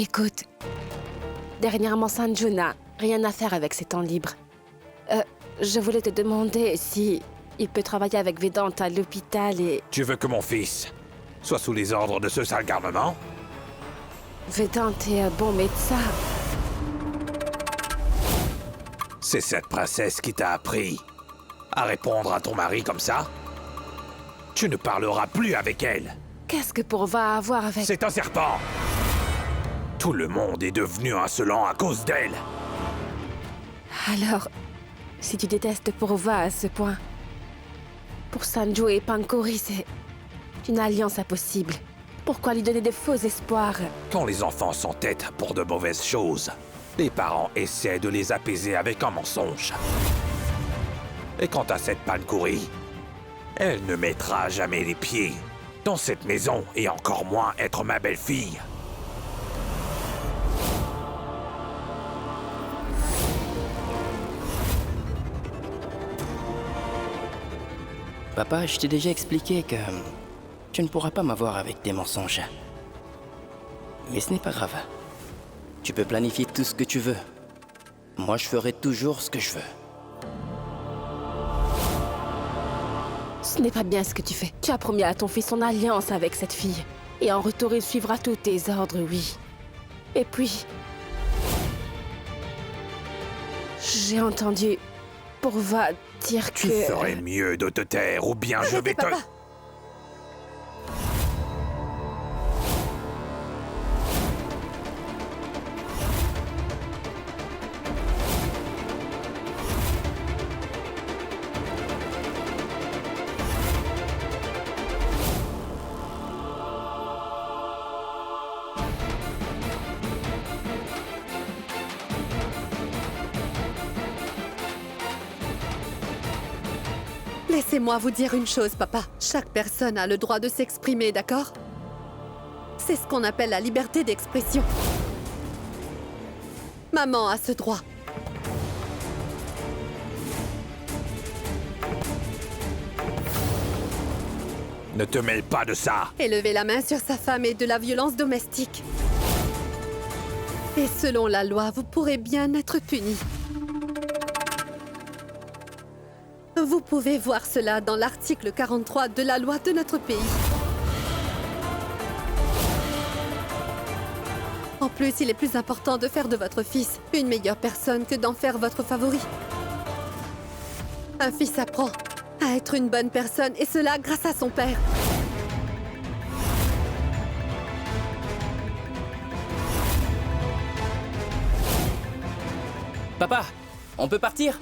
Écoute, dernièrement Sanju n'a rien à faire avec ses temps libres. Je voulais te demander si il peut travailler avec Vedant à l'hôpital et... Tu veux que mon fils soit sous les ordres de ce sale garnement? Vedant est un bon médecin. C'est cette princesse qui t'a appris à répondre à ton mari comme ça? Tu ne parleras plus avec elle. Qu'est-ce que Purva a à voir avec... C'est un serpent. Tout le monde est devenu insolent à cause d'elle. Alors, si tu détestes Purva à ce point, pour Sanju et Pankori, c'est une alliance impossible. Pourquoi lui donner de faux espoirs? Quand les enfants s'entêtent pour de mauvaises choses, les parents essaient de les apaiser avec un mensonge. Et quant à cette Pankori, elle ne mettra jamais les pieds dans cette maison et encore moins être ma belle-fille. Papa, je t'ai déjà expliqué que tu ne pourras pas m'avoir avec des mensonges. Mais ce n'est pas grave. Tu peux planifier tout ce que tu veux. Moi, je ferai toujours ce que je veux. Ce n'est pas bien ce que tu fais. Tu as promis à ton fils son alliance avec cette fille. Et en retour, il suivra tous tes ordres, oui. Et puis... j'ai entendu Purva dire que... Tu ferais mieux de te taire ou bien je vais te... Papa. Laissez-moi vous dire une chose, papa. Chaque personne a le droit de s'exprimer, d'accord? C'est ce qu'on appelle la liberté d'expression. Maman a ce droit. Ne te mêle pas de ça. Élever la main sur sa femme est de la violence domestique. Et selon la loi, vous pourrez bien être puni. Vous pouvez voir cela dans l'article 43 de la loi de notre pays. En plus, il est plus important de faire de votre fils une meilleure personne que d'en faire votre favori. Un fils apprend à être une bonne personne, et cela grâce à son père. Papa, on peut partir?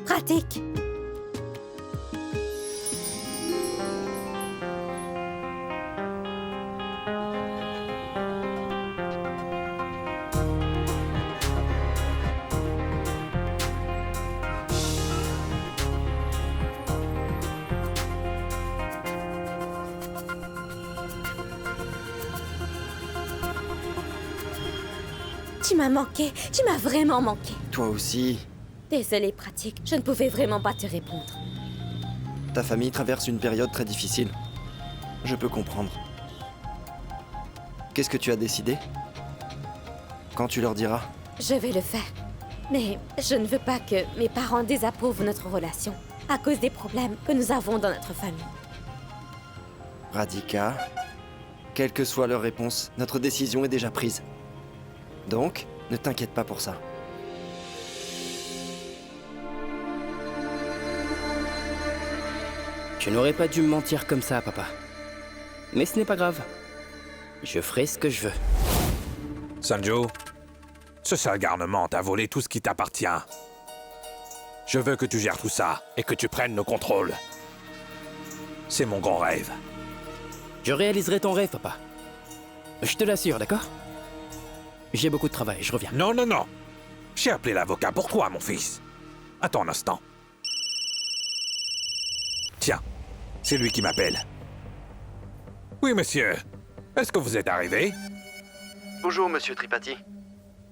Pratique. Tu m'as manqué, tu m'as vraiment manqué. Toi aussi. Désolée, Pratique, je ne pouvais vraiment pas te répondre. Ta famille traverse une période très difficile. Je peux comprendre. Qu'est-ce que tu as décidé? Quand tu leur diras? Je vais le faire. Mais je ne veux pas que mes parents désapprouvent notre relation à cause des problèmes que nous avons dans notre famille. Radhika, quelle que soit leur réponse, notre décision est déjà prise. Donc, ne t'inquiète pas pour ça. Tu n'aurais pas dû me mentir comme ça, papa. Mais ce n'est pas grave. Je ferai ce que je veux. Sanju, Ce sale garnement t'a volé tout ce qui t'appartient. Je veux que tu gères tout ça et que tu prennes le contrôle. C'est mon grand rêve. Je réaliserai ton rêve, papa. Je te l'assure, d'accord? J'ai beaucoup de travail, je reviens. Non, non, non. J'ai appelé l'avocat pour toi, mon fils. Attends un instant. Tiens, c'est lui qui m'appelle. Oui, monsieur. Est-ce que vous êtes arrivé? Bonjour, monsieur Tripathi.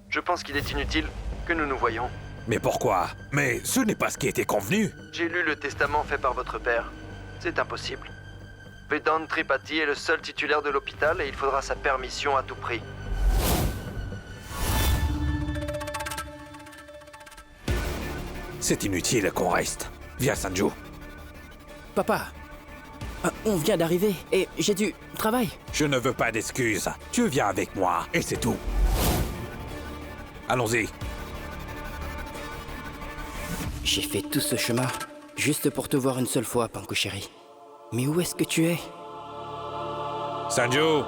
Je pense qu'il est inutile que nous nous voyions. Mais pourquoi? Mais ce n'est pas ce qui était convenu. J'ai lu le testament fait par votre père. C'est impossible. Vedant Tripathi est le seul titulaire de l'hôpital et il faudra sa permission à tout prix. C'est inutile qu'on reste. Viens, Sanju. Papa, on vient d'arriver et j'ai du travail. Je ne veux pas d'excuses. Tu viens avec moi et c'est tout. Allons-y. J'ai fait tout ce chemin juste pour te voir une seule fois, Panko chéri. Mais où est-ce que tu es? Sanju!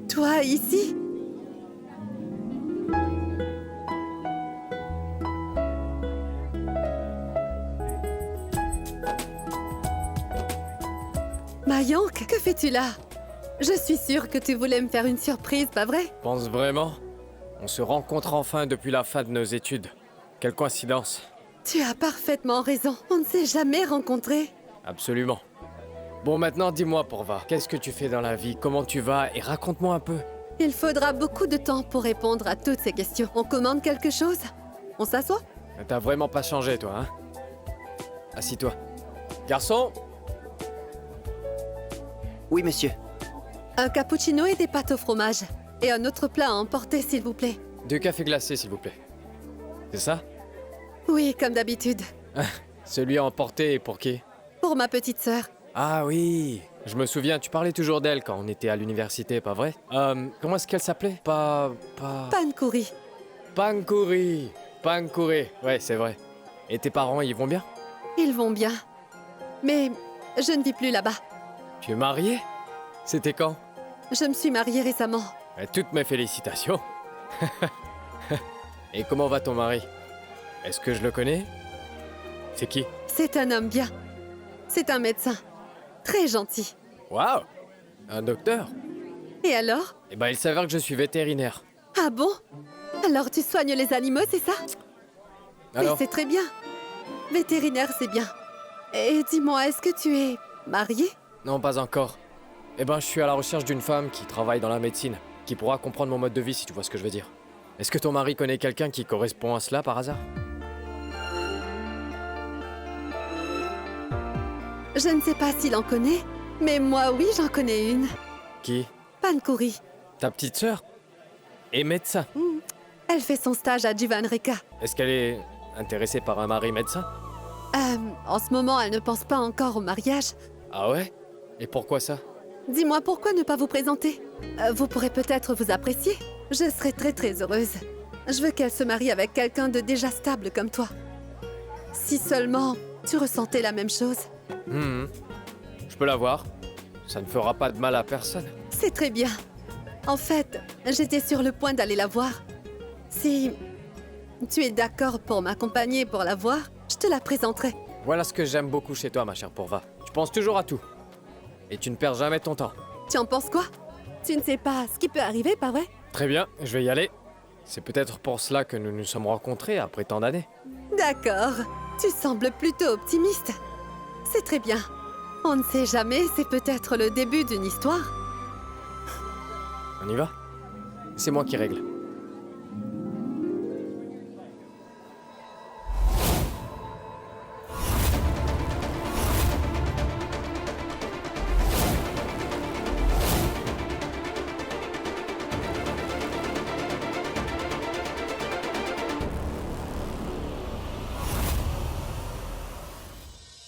Toi, ici? Mayank, que fais-tu là? Je suis sûre que tu voulais me faire une surprise, pas vrai? Pense vraiment? On se rencontre enfin depuis la fin de nos études. Quelle coïncidence. Tu as parfaitement raison. On ne s'est jamais rencontrés. Absolument. Bon, maintenant, dis-moi, Pourva, qu'est-ce que tu fais dans la vie? Comment tu vas? Et raconte-moi un peu. Il faudra beaucoup de temps pour répondre à toutes ces questions. On commande quelque chose? On s'assoit? T'as vraiment pas changé, toi, hein? Assis-toi. Garçon? Oui, monsieur. Un cappuccino et des pâtes au fromage. Et un autre plat à emporter, s'il vous plaît. 2 cafés glacés, s'il vous plaît. C'est ça? Oui, comme d'habitude. Celui à emporter est pour qui? Pour ma petite sœur. Ah oui, je me souviens, tu parlais toujours d'elle quand on était à l'université, pas vrai? Comment est-ce qu'elle s'appelait? Pankuri. Pankuri. Pankuri, ouais, c'est vrai. Et tes parents, ils vont bien? Ils vont bien. Mais je ne vis plus là-bas. Tu es marié? C'était quand? Je me suis mariée récemment. Toutes mes félicitations. Et comment va ton mari? Est-ce que je le connais? C'est qui? C'est un homme bien. C'est un médecin. Très gentil. Waouh! Un docteur? Et alors? Eh ben, il s'avère que je suis vétérinaire. Ah bon? Alors tu soignes les animaux, c'est ça? Alors? Mais c'est très bien. Vétérinaire, c'est bien. Et dis-moi, est-ce que tu es marié? Non, pas encore. Eh ben, je suis à la recherche d'une femme qui travaille dans la médecine, qui pourra comprendre mon mode de vie, si tu vois ce que je veux dire. Est-ce que ton mari connaît quelqu'un qui correspond à cela, par hasard? Je ne sais pas s'il en connaît, mais moi, oui, j'en connais une. Qui? Pankuri. Ta petite sœur? Et médecin? Elle fait son stage à Jivanreka. Est-ce qu'elle est intéressée par un mari médecin? En ce moment, elle ne pense pas encore au mariage. Ah ouais? Et pourquoi ça? Dis-moi, pourquoi ne pas vous présenter? Vous pourrez peut-être vous apprécier. Je serai très heureuse. Je veux qu'elle se marie avec quelqu'un de déjà stable comme toi. Si seulement tu ressentais la même chose. Je peux la voir. Ça ne fera pas de mal à personne. C'est très bien. En fait, j'étais sur le point d'aller la voir. Si tu es d'accord pour m'accompagner pour la voir, je te la présenterai. Voilà ce que j'aime beaucoup chez toi, ma chère Pourva. Tu penses toujours à tout. Et tu ne perds jamais ton temps. Tu en penses quoi? Tu ne sais pas ce qui peut arriver, pas vrai? Très bien, je vais y aller. C'est peut-être pour cela que nous nous sommes rencontrés après tant d'années. D'accord. Tu sembles plutôt optimiste. C'est très bien. On ne sait jamais, c'est peut-être le début d'une histoire. On y va? C'est moi qui règle.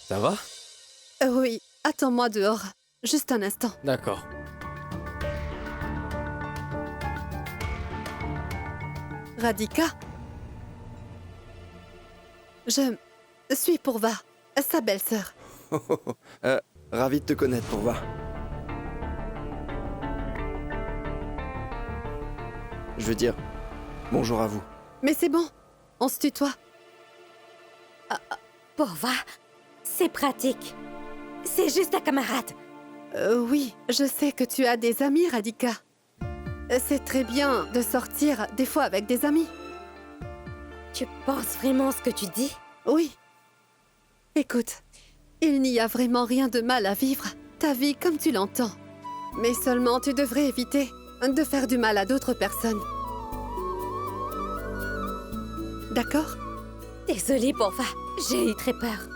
Ça va? Oui, attends-moi dehors. Juste un instant. D'accord. Radhika. Je suis Purva, sa belle-sœur. Ravi de te connaître, Purva. Je veux dire, bonjour à vous. Mais c'est bon, on se tutoie. Purva, c'est pratique. C'est juste ta camarade. Oui, je sais que tu as des amis, Radhika. C'est très bien de sortir des fois avec des amis. Tu penses vraiment ce que tu dis? Oui. Écoute, il n'y a vraiment rien de mal à vivre ta vie comme tu l'entends. Mais seulement tu devrais éviter de faire du mal à d'autres personnes. D'accord? Désolée, Purva, j'ai eu très peur.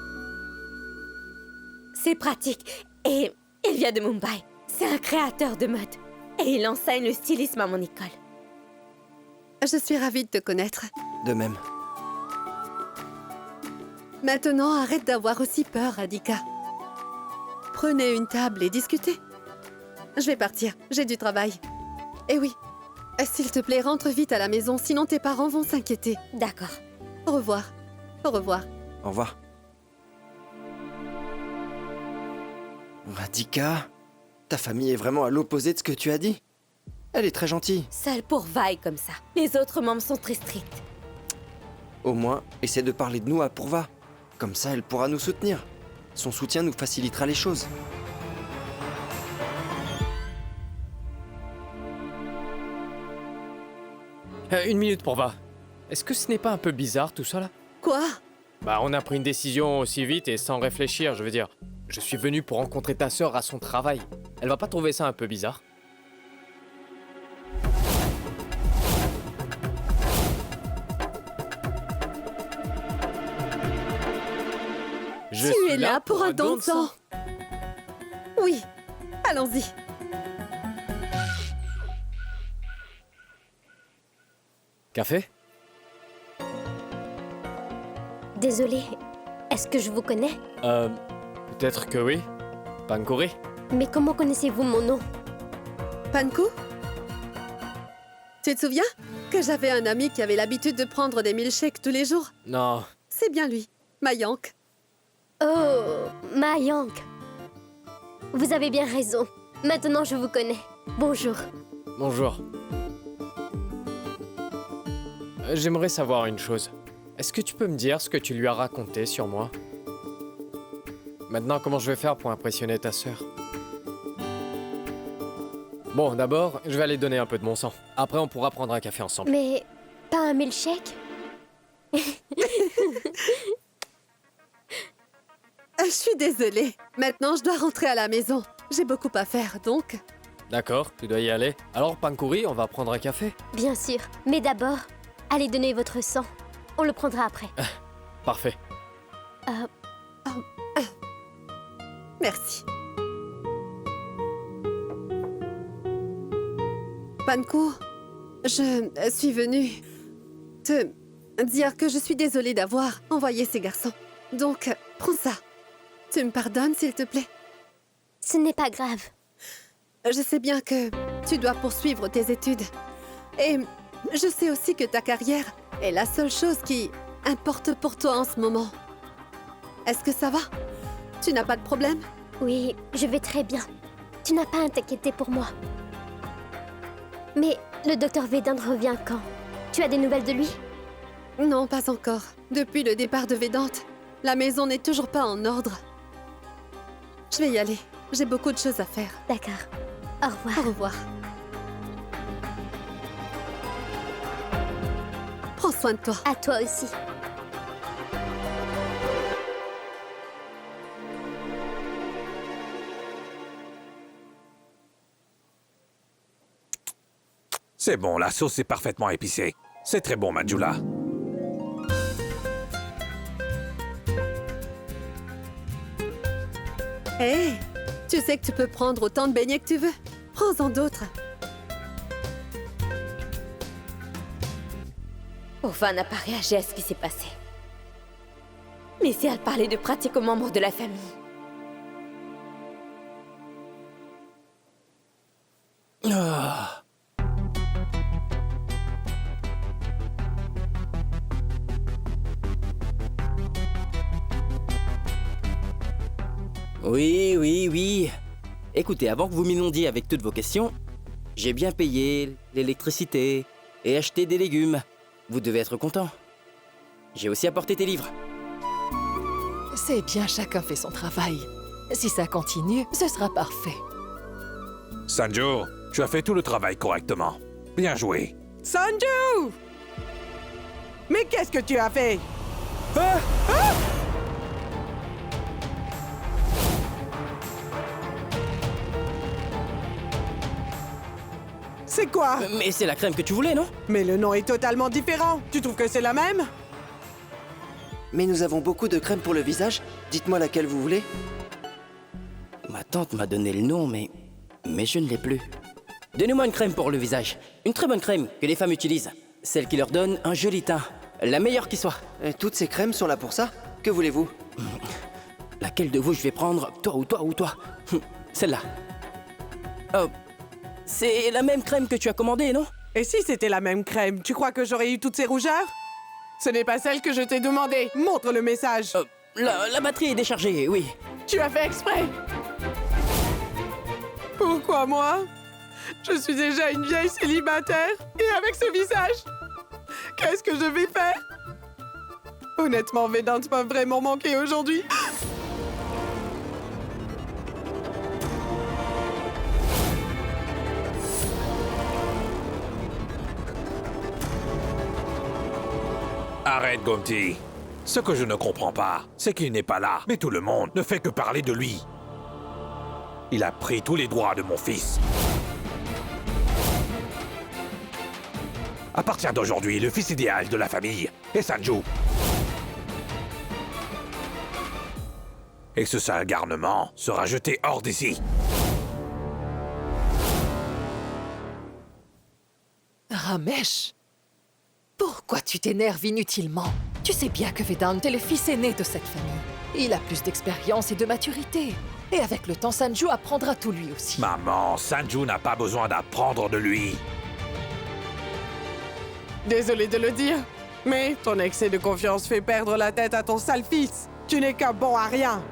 C'est pratique et il vient de Mumbai. C'est un créateur de mode et il enseigne le stylisme à mon école. Je suis ravie de te connaître. De même. Maintenant, arrête d'avoir aussi peur, Radhika. Prenez une table et discutez. Je vais partir, j'ai du travail. Et oui, s'il te plaît, rentre vite à la maison, sinon tes parents vont s'inquiéter. D'accord. Au revoir. Au revoir. Au revoir. Radhika, ta famille est vraiment à l'opposé de ce que tu as dit. Elle est très gentille. Seul Purva est comme ça. Les autres membres sont très stricts. Au moins, essaie de parler de nous à Purva. Comme ça, elle pourra nous soutenir. Son soutien nous facilitera les choses. Une minute, Purva. Est-ce que ce n'est pas un peu bizarre tout ça là? Quoi? Bah, on a pris une décision aussi vite et sans réfléchir, je veux dire. Je suis venu pour rencontrer ta sœur à son travail. Elle va pas trouver ça un peu bizarre? Je Tu suis es là pour un don de sang. Oui, allons-y. Café? Désolée, est-ce que je vous connais? Peut-être que oui. Pankuri? Mais comment connaissez-vous mon nom? Panku? Tu te souviens que j'avais un ami qui avait l'habitude de prendre des milkshakes tous les jours? Non. C'est bien lui, Mayank. Oh, Mayank. Vous avez bien raison. Maintenant, je vous connais. Bonjour. Bonjour. J'aimerais savoir une chose. Est-ce que tu peux me dire ce que tu lui as raconté sur moi? Maintenant, comment je vais faire pour impressionner ta sœur? Bon, d'abord, je vais aller donner un peu de mon sang. Après, on pourra prendre un café ensemble. Mais pas un milkshake? Je suis désolée. Maintenant, je dois rentrer à la maison. J'ai beaucoup à faire, donc... D'accord, tu dois y aller. Alors, Pankuri, on va prendre un café? Bien sûr. Mais d'abord, allez donner votre sang. On le prendra après. Parfait. Merci. Panku, je suis venue te dire que je suis désolée d'avoir envoyé ces garçons. Donc, prends ça. Tu me pardonnes, s'il te plaît? Ce n'est pas grave. Je sais bien que tu dois poursuivre tes études. Et je sais aussi que ta carrière est la seule chose qui importe pour toi en ce moment. Est-ce que ça va? Tu n'as pas de problème? Oui, je vais très bien. Tu n'as pas à t'inquiéter pour moi. Mais le docteur Vedant revient quand? Tu as des nouvelles de lui? Non, pas encore. Depuis le départ de Vedante, la maison n'est toujours pas en ordre. Je vais y aller. J'ai beaucoup de choses à faire. D'accord. Au revoir. Au revoir. Prends soin de toi. À toi aussi. C'est bon, la sauce est parfaitement épicée. C'est très bon, Manjula. Hé, tu sais que tu peux prendre autant de beignets que tu veux. Prends-en d'autres. Purva n'a pas réagi à ce qui s'est passé. Mais si elle parlait de pratique aux membres de la famille. Oui, oui, oui. Écoutez, avant que vous m'inondiez avec toutes vos questions, j'ai bien payé l'électricité et acheté des légumes. Vous devez être content. J'ai aussi apporté tes livres. C'est bien, chacun fait son travail. Si ça continue, ce sera parfait. Sanju, tu as fait tout le travail correctement. Bien joué. Sanju! Mais qu'est-ce que tu as fait? C'est quoi? Mais c'est la crème que tu voulais, non? Mais le nom est totalement différent. Tu trouves que c'est la même? Mais nous avons beaucoup de crèmes pour le visage. Dites-moi laquelle vous voulez. Ma tante m'a donné le nom, mais je ne l'ai plus. Donnez-moi une crème pour le visage. Une très bonne crème que les femmes utilisent. Celle qui leur donne un joli teint. La meilleure qui soit. Et toutes ces crèmes sont là pour ça? Que voulez-vous? Laquelle de vous je vais prendre? Toi ou toi ou toi? Celle-là. Oh, c'est la même crème que tu as commandée, non? Et si c'était la même crème, tu crois que j'aurais eu toutes ces rougeurs? Ce n'est pas celle que je t'ai demandé. Montre le message. La batterie est déchargée, oui. Tu as fait exprès. Pourquoi moi? Je suis déjà une vieille célibataire et avec ce visage. Qu'est-ce que je vais faire? Honnêtement, Vedant m'a vraiment manqué aujourd'hui. Arrête, Gomti. Ce que je ne comprends pas, c'est qu'il n'est pas là, mais tout le monde ne fait que parler de lui. Il a pris tous les droits de mon fils. À partir d'aujourd'hui, le fils idéal de la famille est Sanju. Et ce sale garnement sera jeté hors d'ici. Ramesh, pourquoi tu t'énerves inutilement? Tu sais bien que Vedant est le fils aîné de cette famille. Il a plus d'expérience et de maturité. Et avec le temps, Sanju apprendra tout lui aussi. Maman, Sanju n'a pas besoin d'apprendre de lui. Désolé de le dire, mais ton excès de confiance fait perdre la tête à ton sale fils. Tu n'es qu'un bon à rien.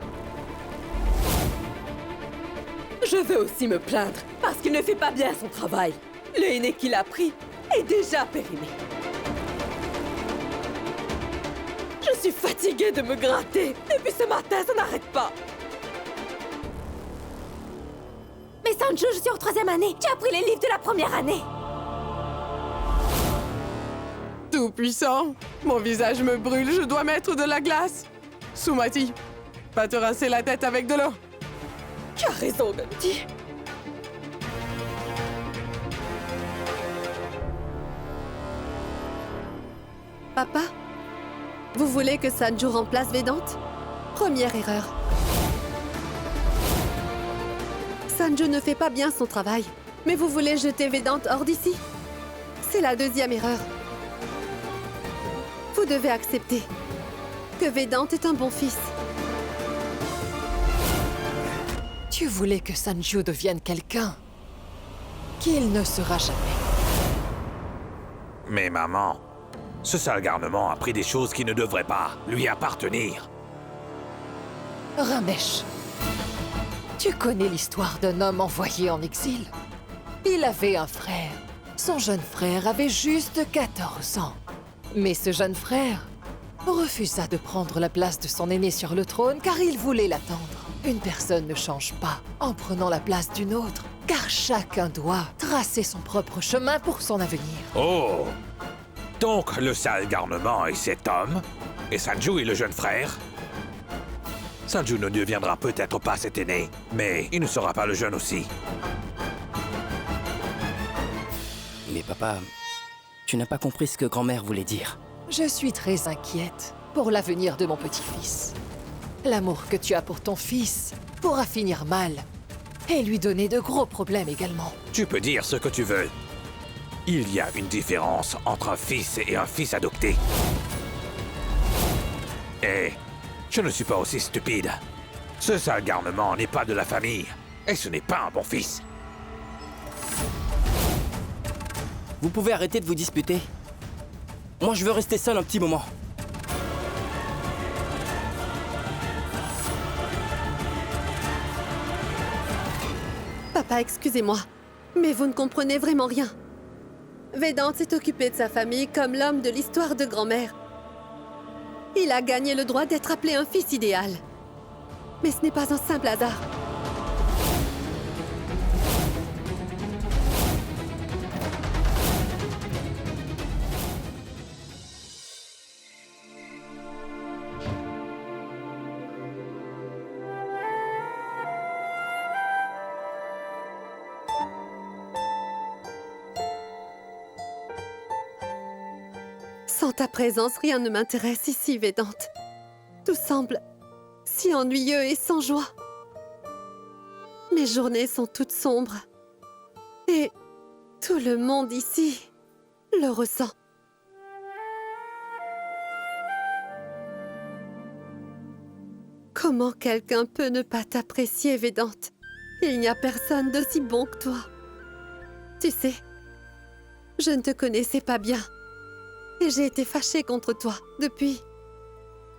Je veux aussi me plaindre, parce qu'il ne fait pas bien son travail. Le henné qu'il a pris est déjà périmé. Je suis fatiguée de me gratter. Depuis ce matin, ça n'arrête pas. Mais Sanju, je suis en 3e année. Tu as pris les livres de la première année. Tout puissant, mon visage me brûle, je dois mettre de la glace. Sumati, va te rincer la tête avec de l'eau. Tu as raison, Gomti. Papa, vous voulez que Sanju remplace Vedant? Première erreur. Sanju ne fait pas bien son travail, mais vous voulez jeter Vedant hors d'ici? C'est la 2e erreur. Vous devez accepter que Vedant est un bon fils. Tu voulais que Sanju devienne quelqu'un qu'il ne sera jamais. Mais maman, ce sale garnement a pris des choses qui ne devraient pas lui appartenir. Ramesh, tu connais l'histoire d'un homme envoyé en exil? Il avait un frère. Son jeune frère avait juste 14 ans. Mais ce jeune frère refusa de prendre la place de son aîné sur le trône car il voulait l'attendre. Une personne ne change pas en prenant la place d'une autre, car chacun doit tracer son propre chemin pour son avenir. Oh! Donc le sale garnement est cet homme, et Sanju est le jeune frère? Sanju ne deviendra peut-être pas cet aîné, mais il ne sera pas le jeune aussi. Mais papa, tu n'as pas compris ce que grand-mère voulait dire. Je suis très inquiète pour l'avenir de mon petit-fils. L'amour que tu as pour ton fils pourra finir mal et lui donner de gros problèmes également. Tu peux dire ce que tu veux. Il y a une différence entre un fils et un fils adopté. Et je ne suis pas aussi stupide. Ce sale garnement n'est pas de la famille, et ce n'est pas un bon fils. Vous pouvez arrêter de vous disputer? Moi, je veux rester seul un petit moment. Papa, excusez-moi, mais vous ne comprenez vraiment rien. Vedant s'est occupé de sa famille comme l'homme de l'histoire de grand-mère. Il a gagné le droit d'être appelé un fils idéal. Mais ce n'est pas un simple hasard. Sans ta présence, rien ne m'intéresse ici, Vedante. Tout semble si ennuyeux et sans joie. Mes journées sont toutes sombres. Et tout le monde ici le ressent. Comment quelqu'un peut ne pas t'apprécier, Vedante? Il n'y a personne d'aussi bon que toi. Tu sais, je ne te connaissais pas bien. Et j'ai été fâchée contre toi depuis.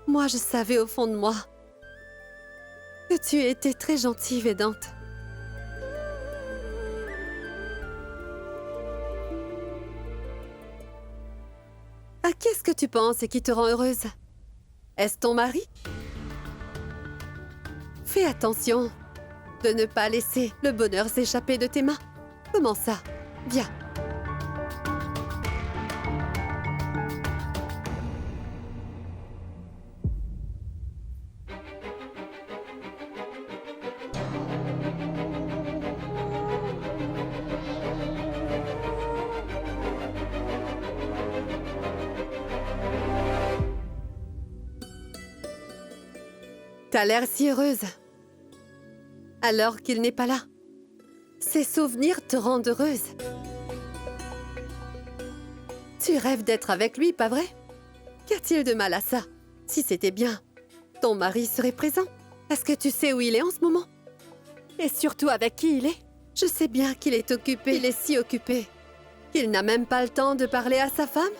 Moi, je savais au fond de moi que tu étais très gentille, Vedante. À qu'est-ce que tu penses et qui te rend heureuse? Est-ce ton mari? Fais attention de ne pas laisser le bonheur s'échapper de tes mains. Comment ça? Viens. T'as l'air si heureuse. Alors qu'il n'est pas là. Ces souvenirs te rendent heureuse. Tu rêves d'être avec lui, pas vrai? Qu'y a-t-il de mal à ça? Si c'était bien, ton mari serait présent. Est-ce que tu sais où il est en ce moment? Et surtout avec qui il est? Je sais bien qu'il est occupé. Il est si occupé qu'il n'a même pas le temps de parler à sa femme.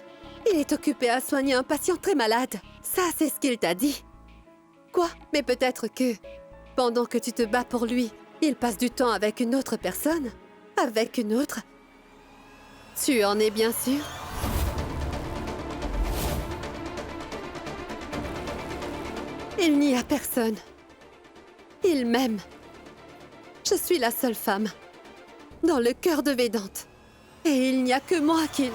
Il est occupé à soigner un patient très malade. Ça, c'est ce qu'il t'a dit. Quoi? Mais peut-être que, pendant que tu te bats pour lui, il passe du temps avec une autre personne? Avec une autre? Tu en es bien sûr? Il n'y a personne. Il m'aime. Je suis la seule femme dans le cœur de Vedante. Et il n'y a que moi qu'il...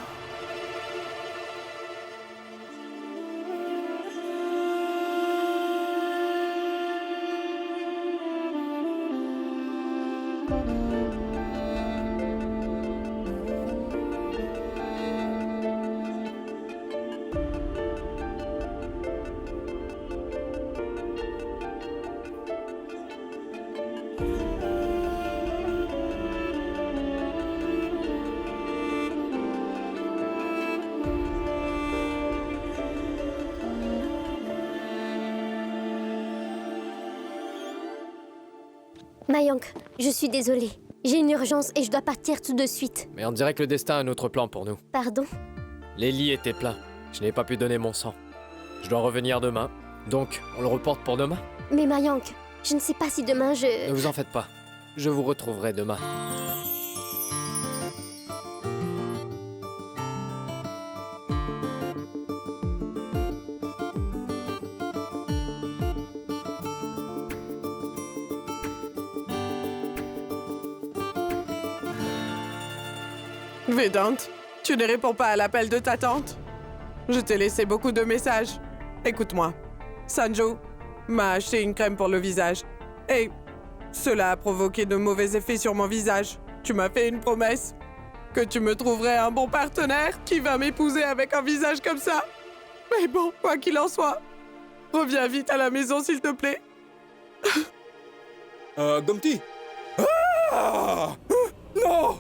Mayank, je suis désolée. J'ai une urgence et je dois partir tout de suite. Mais on dirait que le destin a un autre plan pour nous. Pardon? Les lits étaient pleins. Je n'ai pas pu donner mon sang. Je dois revenir demain. Donc, on le reporte pour demain? Mais Mayank, je ne sais pas si demain je... Ne vous en faites pas. Je vous retrouverai demain. Vedante, tu ne réponds pas à l'appel de ta tante? Je t'ai laissé beaucoup de messages. Écoute-moi. Sanju m'a acheté une crème pour le visage. Et cela a provoqué de mauvais effets sur mon visage. Tu m'as fait une promesse. Que tu me trouverais un bon partenaire qui va m'épouser avec un visage comme ça. Mais bon, quoi qu'il en soit, reviens vite à la maison, s'il te plaît. Gomti. Ah non.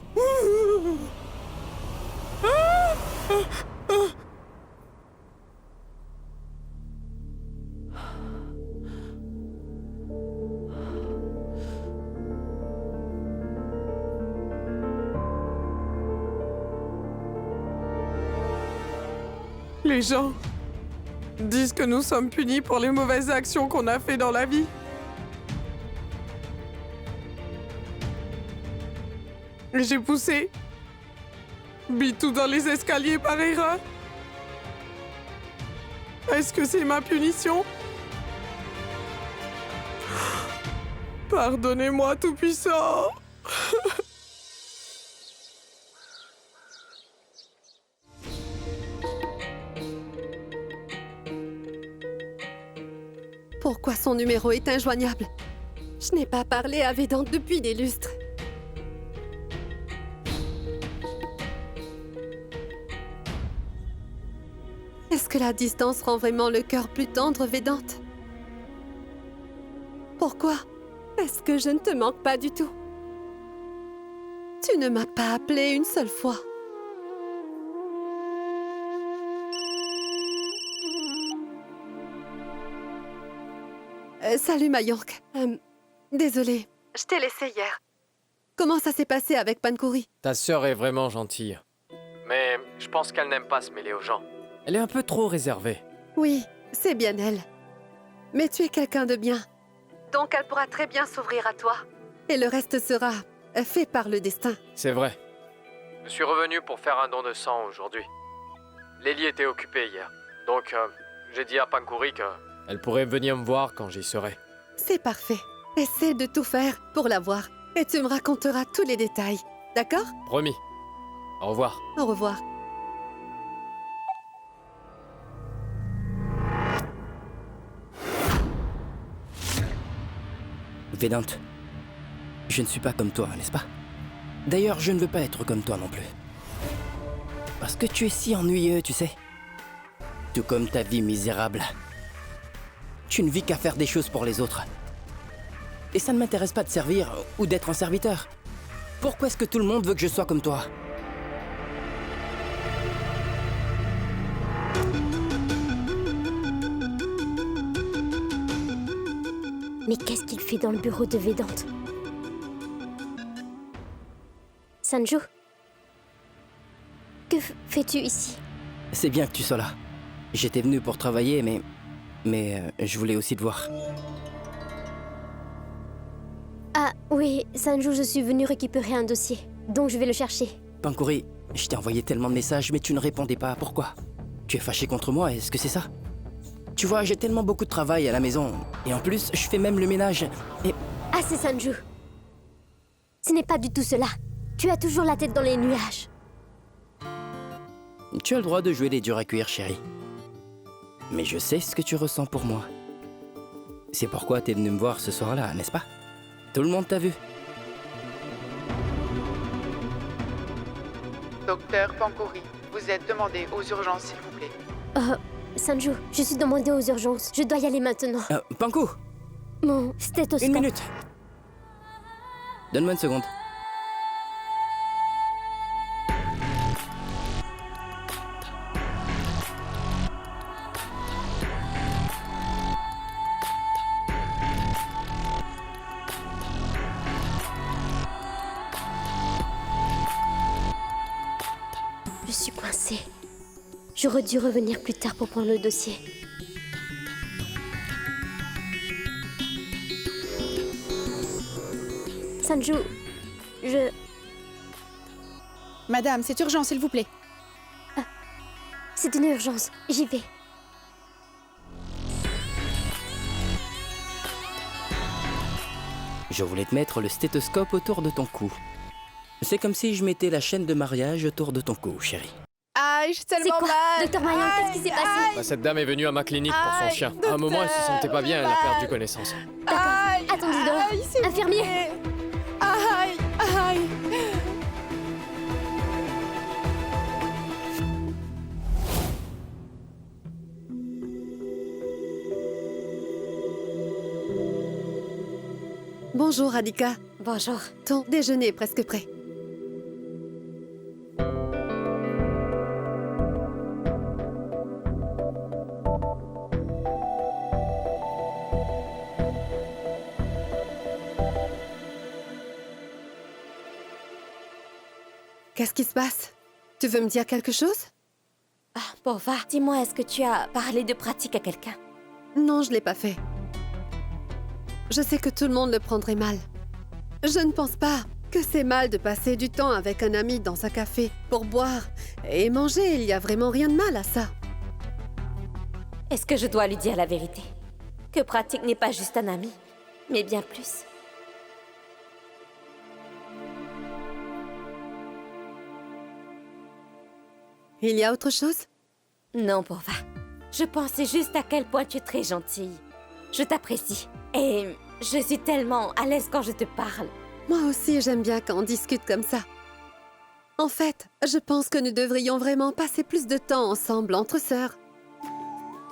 Les gens disent que nous sommes punis pour les mauvaises actions qu'on a fait dans la vie. J'ai poussé Bitou dans les escaliers par erreur. Est-ce que c'est ma punition? Pardonnez-moi, Tout-Puissant. Pourquoi son numéro est injoignable? Je n'ai pas parlé à Vedante depuis des lustres. Est-ce que la distance rend vraiment le cœur plus tendre, Vedante? Pourquoi est-ce que je ne te manque pas du tout? Tu ne m'as pas appelé une seule fois. Salut, Mayank. Désolée, je t'ai laissé hier. Comment ça s'est passé avec Pankuri? Ta sœur est vraiment gentille. Mais je pense qu'elle n'aime pas se mêler aux gens. Elle est un peu trop réservée. Oui, c'est bien elle. Mais tu es quelqu'un de bien. Donc elle pourra très bien s'ouvrir à toi. Et le reste sera fait par le destin. C'est vrai. Je suis revenu pour faire un don de sang aujourd'hui. Lily était occupée hier. Donc j'ai dit à Pankuri qu'elle pourrait venir me voir quand j'y serai. C'est parfait. Essaie de tout faire pour la voir. Et tu me raconteras tous les détails. D'accord? Promis. Au revoir. Au revoir. Vedante, je ne suis pas comme toi, n'est-ce pas? D'ailleurs, je ne veux pas être comme toi non plus. Parce que tu es si ennuyeux, tu sais. Tout comme ta vie misérable. Tu ne vis qu'à faire des choses pour les autres. Et ça ne m'intéresse pas de servir ou d'être un serviteur. Pourquoi est-ce que tout le monde veut que je sois comme toi? Mais qu'est-ce qu'il fait dans le bureau de Vedante? Sanju? Que fais-tu ici? C'est bien que tu sois là. J'étais venu pour travailler, mais je voulais aussi te voir. Ah oui, Sanju, je suis venue récupérer un dossier. Donc je vais le chercher. Pankuri, je t'ai envoyé tellement de messages, mais tu ne répondais pas. Pourquoi? Tu es fâché contre moi, est-ce que c'est ça? Tu vois, j'ai tellement beaucoup de travail à la maison. Et en plus, je fais même le ménage. Et... Ah, c'est Sanju. Ce n'est pas du tout cela. Tu as toujours la tête dans les nuages. Tu as le droit de jouer les durs à cuire, chérie. Mais je sais ce que tu ressens pour moi. C'est pourquoi t'es venu me voir ce soir-là, n'est-ce pas? Tout le monde t'a vu. Docteur Pankuri, vous êtes demandé aux urgences, s'il vous plaît. Sanju, je suis demandée aux urgences. Je dois y aller maintenant. Panku! Mon stéthoscope. Une minute. Donne-moi une seconde. Je suis coincée. J'aurais dû revenir plus tard pour prendre le dossier. Sanju, Madame, c'est urgent, s'il vous plaît. Ah, c'est une urgence. J'y vais. Je voulais te mettre le stéthoscope autour de ton cou. C'est comme si je mettais la chaîne de mariage autour de ton cou, chérie. Aïe, je suis tellement mal. Docteur Mayan, qu'est-ce qui s'est passé? Cette dame est venue à ma clinique pour son chien. À un moment, elle se sentait pas bien, elle a perdu connaissance. D'accord. Attendez dehors. Infirmier. Aïe, aïe. Bonjour, Radhika. Bonjour. Ton déjeuner est presque prêt. Qu'est-ce qui se passe? Tu veux me dire quelque chose? Ah, Pova, dis-moi, est-ce que tu as parlé de pratique à quelqu'un? Non, je l'ai pas fait. Je sais que tout le monde le prendrait mal. Je ne pense pas que c'est mal de passer du temps avec un ami dans un café pour boire et manger. Il n'y a vraiment rien de mal à ça. Est-ce que je dois lui dire la vérité? Que Pratik n'est pas juste un ami, mais bien plus. Il y a autre chose? Non, Purva. Je pensais juste à quel point tu es très gentille. Je t'apprécie. Et je suis tellement à l'aise quand je te parle. Moi aussi, j'aime bien quand on discute comme ça. En fait, je pense que nous devrions vraiment passer plus de temps ensemble entre sœurs.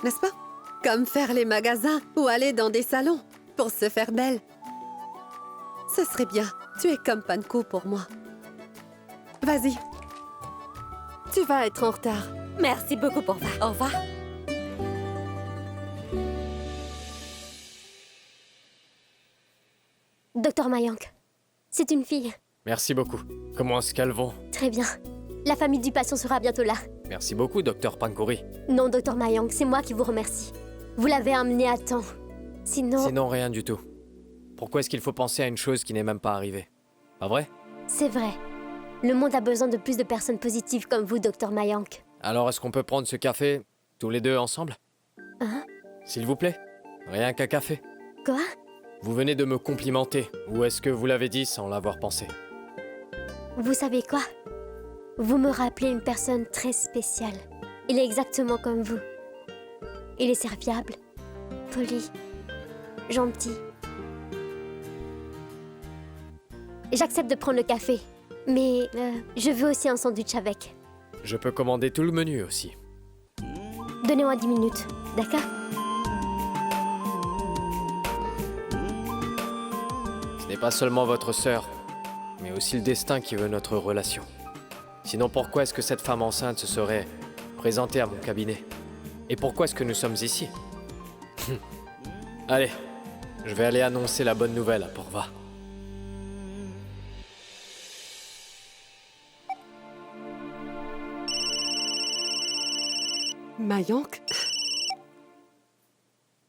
N'est-ce pas? Comme faire les magasins ou aller dans des salons pour se faire belle. Ce serait bien. Tu es comme Panko pour moi. Vas-y. Tu vas être en retard. Merci beaucoup, Purva. Au revoir. Docteur Mayank, c'est une fille. Merci beaucoup. Comment est-ce qu'elles vont? Très bien. La famille du patient sera bientôt là. Merci beaucoup, docteur Pankouri. Non, docteur Mayank, c'est moi qui vous remercie. Vous l'avez amené à temps. Sinon, rien du tout. Pourquoi est-ce qu'il faut penser à une chose qui n'est même pas arrivée? Pas vrai? C'est vrai. Le monde a besoin de plus de personnes positives comme vous, docteur Mayank. Alors, est-ce qu'on peut prendre ce café, tous les deux ensemble? Hein? S'il vous plaît. Rien qu'un café. Quoi? Vous venez de me complimenter, ou est-ce que vous l'avez dit sans l'avoir pensé? Vous savez quoi? Vous me rappelez une personne très spéciale. Il est exactement comme vous. Il est serviable, poli, gentil. J'accepte de prendre le café, mais je veux aussi un sandwich avec. Je peux commander tout le menu aussi. Donnez-moi 10 minutes, d'accord? Ce n'est pas seulement votre sœur, mais aussi le destin qui veut notre relation. Sinon, pourquoi est-ce que cette femme enceinte se serait présentée à mon cabinet? Et pourquoi est-ce que nous sommes ici? Allez, je vais aller annoncer la bonne nouvelle à Purva. Mayank?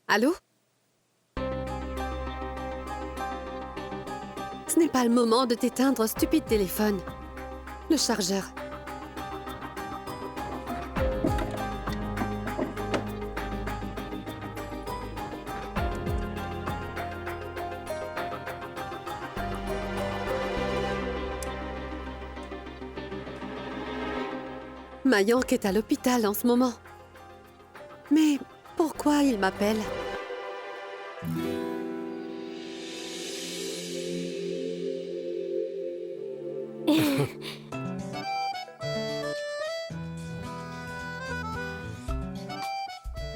Allô? Ce n'est pas le moment de t'éteindre, stupide téléphone. Le chargeur. Mayank est à l'hôpital en ce moment. Mais pourquoi il m'appelle?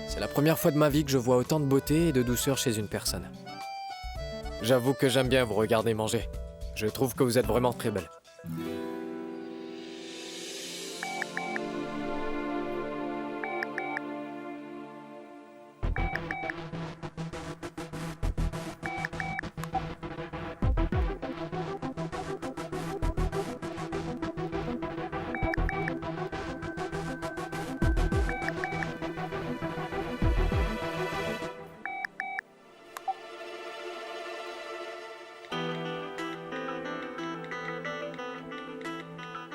C'est la première fois de ma vie que je vois autant de beauté et de douceur chez une personne. J'avoue que j'aime bien vous regarder manger. Je trouve que vous êtes vraiment très belle.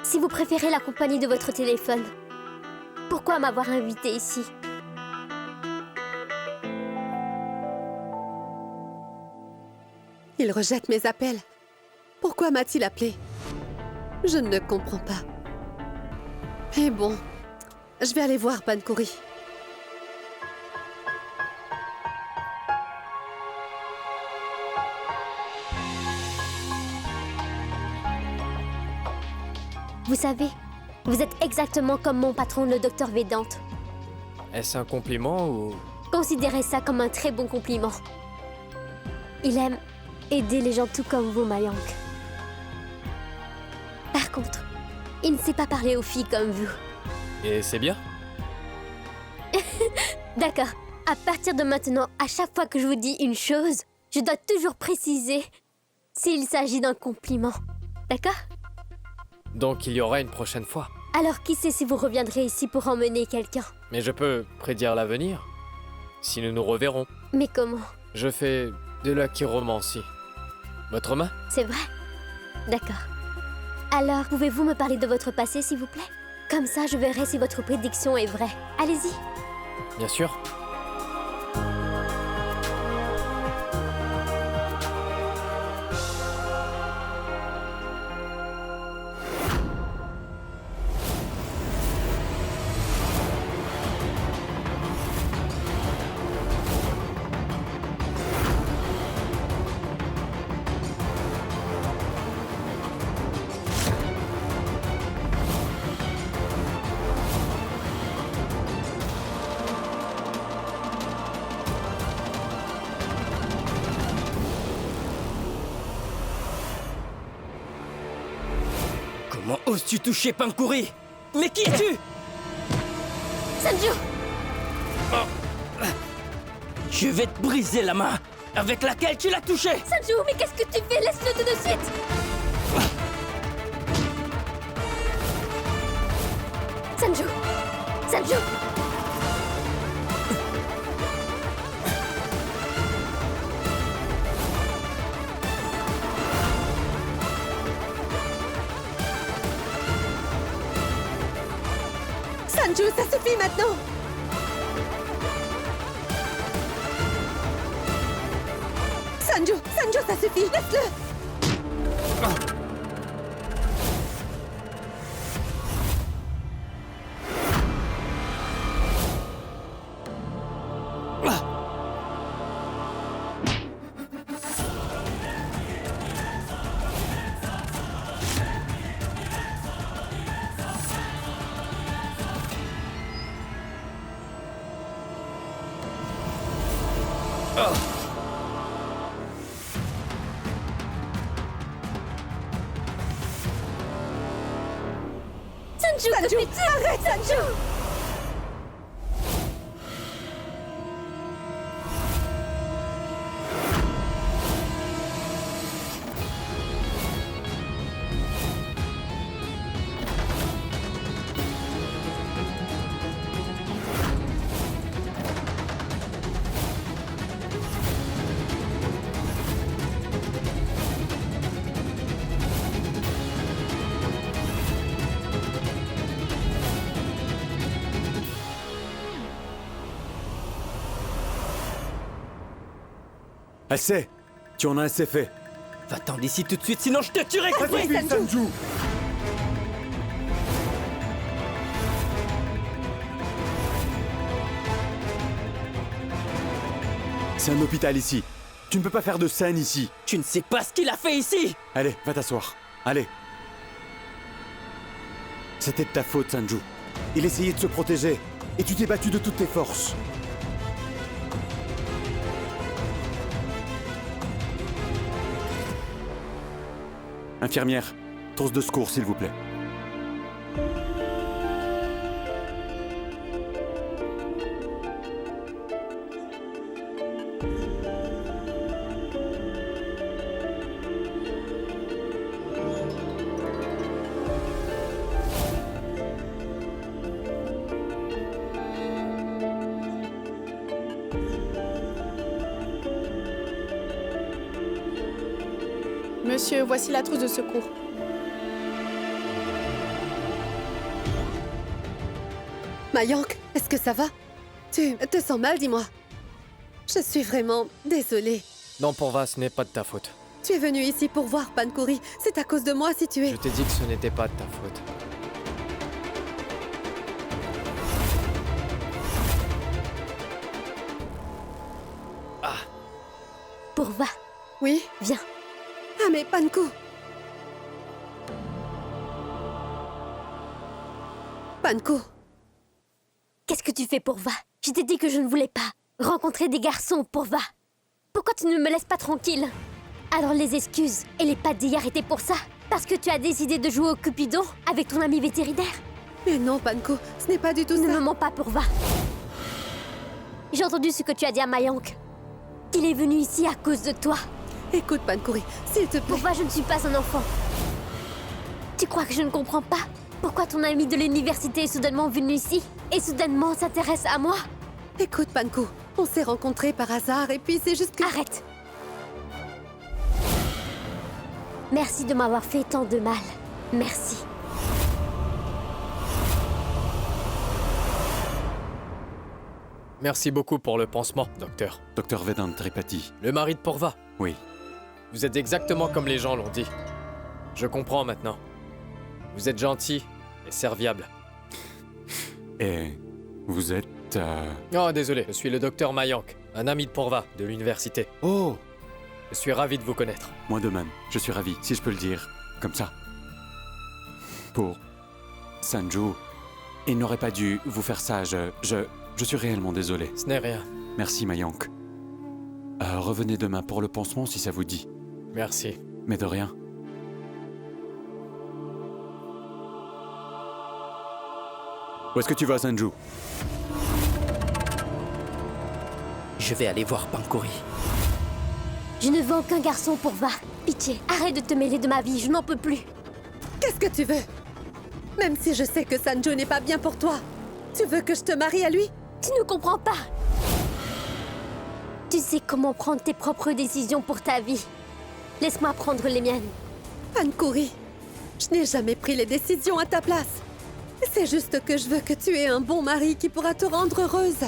Si vous préférez la compagnie de votre téléphone, pourquoi m'avoir invité ici? Il rejette mes appels. Pourquoi m'a-t-il appelé? Je ne comprends pas. Mais bon, je vais aller voir Pankouri. Vous savez, vous êtes exactement comme mon patron, le docteur Vedante. Est-ce un compliment ou... Considérez ça comme un très bon compliment. Il aime aider les gens tout comme vous, Mayank. Par contre, il ne sait pas parler aux filles comme vous. Et c'est bien? D'accord. À partir de maintenant, à chaque fois que je vous dis une chose, je dois toujours préciser s'il s'agit d'un compliment. D'accord? Donc il y aura une prochaine fois. Alors qui sait si vous reviendrez ici pour emmener quelqu'un? Mais je peux prédire l'avenir. Si nous nous reverrons. Mais comment? Je fais de la chiromancie. Votre main? C'est vrai? D'accord. Alors, pouvez-vous me parler de votre passé, s'il vous plaît? Comme ça, je verrai si votre prédiction est vraie. Allez-y. Bien sûr. Comment oses-tu toucher Pankuri? Mais qui es-tu? Sanju! Je vais te briser la main avec laquelle tu l'as touché! Sanju, mais qu'est-ce que tu fais? Laisse-le tout de suite! Sanju! Sanju! Sanju, ça suffit maintenant! Sanju, Sanju, ça suffit! Laisse-le! Sanju, Sanju, arrête, Sanju! Assez! Tu en as assez fait. Va-t'en d'ici tout de suite, sinon je te tuerai! Ça suffit, Sanju! C'est un hôpital ici. Tu ne peux pas faire de scène ici. Tu ne sais pas ce qu'il a fait ici! Allez, va t'asseoir. Allez. C'était de ta faute, Sanju. Il essayait de se protéger. Et tu t'es battu de toutes tes forces. Infirmière, trousse de secours, s'il vous plaît. Monsieur, voici la trousse de secours. Mayank, est-ce que ça va? Tu te sens mal, dis-moi. Je suis vraiment désolée. Non, Pourva, ce n'est pas de ta faute. Tu es venu ici pour voir Pankuri. C'est à cause de moi si tu es... Je t'ai dit que ce n'était pas de ta faute. Pourva. Oui? Viens. Ah mais Panku! Panku! Qu'est-ce que tu fais, Pourva? Je t'ai dit que je ne voulais pas rencontrer des garçons, Pourva. Pourquoi tu ne me laisses pas tranquille? Alors les excuses et les pattes d'hier étaient pour ça? Parce que tu as décidé de jouer au Cupidon avec ton ami vétérinaire? Mais non, Panku, ce n'est pas du tout ça. Ne me mens pas, Pourva. J'ai entendu ce que tu as dit à Mayank. Qu'il est venu ici à cause de toi. Écoute, Pankuri, s'il te plaît... Pourquoi je ne suis pas un enfant? Tu crois que je ne comprends pas? Pourquoi ton ami de l'université est soudainement venu ici? Et soudainement s'intéresse à moi? Écoute, Panku, on s'est rencontrés par hasard et puis c'est juste que... Arrête! Merci de m'avoir fait tant de mal. Merci. Merci beaucoup pour le pansement, docteur. Docteur Vedant Tripathi. Le mari de Pourva. Oui. Vous êtes exactement comme les gens l'ont dit. Je comprends maintenant. Vous êtes gentil et serviable. Et vous êtes... Oh, désolé, je suis le docteur Mayank, un ami de Pourva, de l'université. Oh! Je suis ravi de vous connaître. Moi de même, je suis ravi, si je peux le dire, comme ça. Pour Sanju, il n'aurait pas dû vous faire ça, je suis réellement désolé. Ce n'est rien. Merci Mayank. Revenez demain pour le pansement si ça vous dit. Merci. Mais de rien. Où est-ce que tu vas, Sanju? Je vais aller voir Pankuri. Je ne veux aucun garçon pour Va. Pitié, arrête de te mêler de ma vie, je n'en peux plus. Qu'est-ce que tu veux? Même si je sais que Sanju n'est pas bien pour toi, tu veux que je te marie à lui? Tu ne comprends pas. Tu sais comment prendre tes propres décisions pour ta vie. Laisse-moi prendre les miennes. Pankuri, je n'ai jamais pris les décisions à ta place. C'est juste que je veux que tu aies un bon mari qui pourra te rendre heureuse.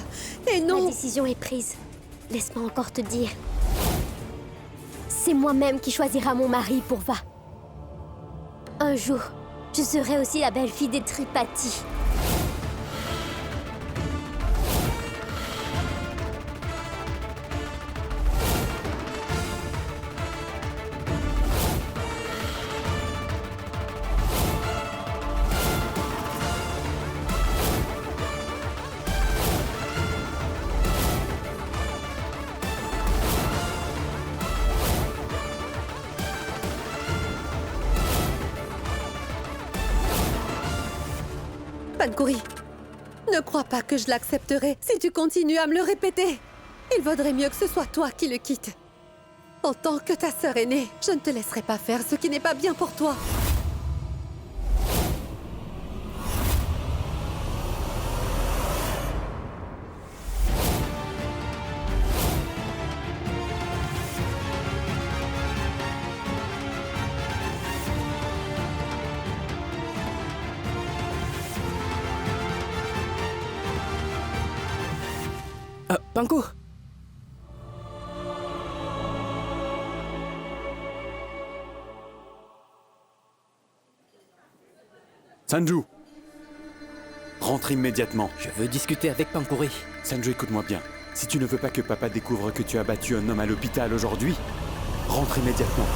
Et non... Ma décision est prise. Laisse-moi encore te dire. C'est moi-même qui choisira mon mari pour Va. Un jour, je serai aussi la belle-fille des Tripathi. Pankuri, ne crois pas que je l'accepterai si tu continues à me le répéter. Il vaudrait mieux que ce soit toi qui le quittes. En tant que ta sœur aînée, je ne te laisserai pas faire ce qui n'est pas bien pour toi. Panku! Sanju! Rentre immédiatement. Je veux discuter avec Pankuri. Sanju, écoute-moi bien. Si tu ne veux pas que papa découvre que tu as battu un homme à l'hôpital aujourd'hui, rentre immédiatement.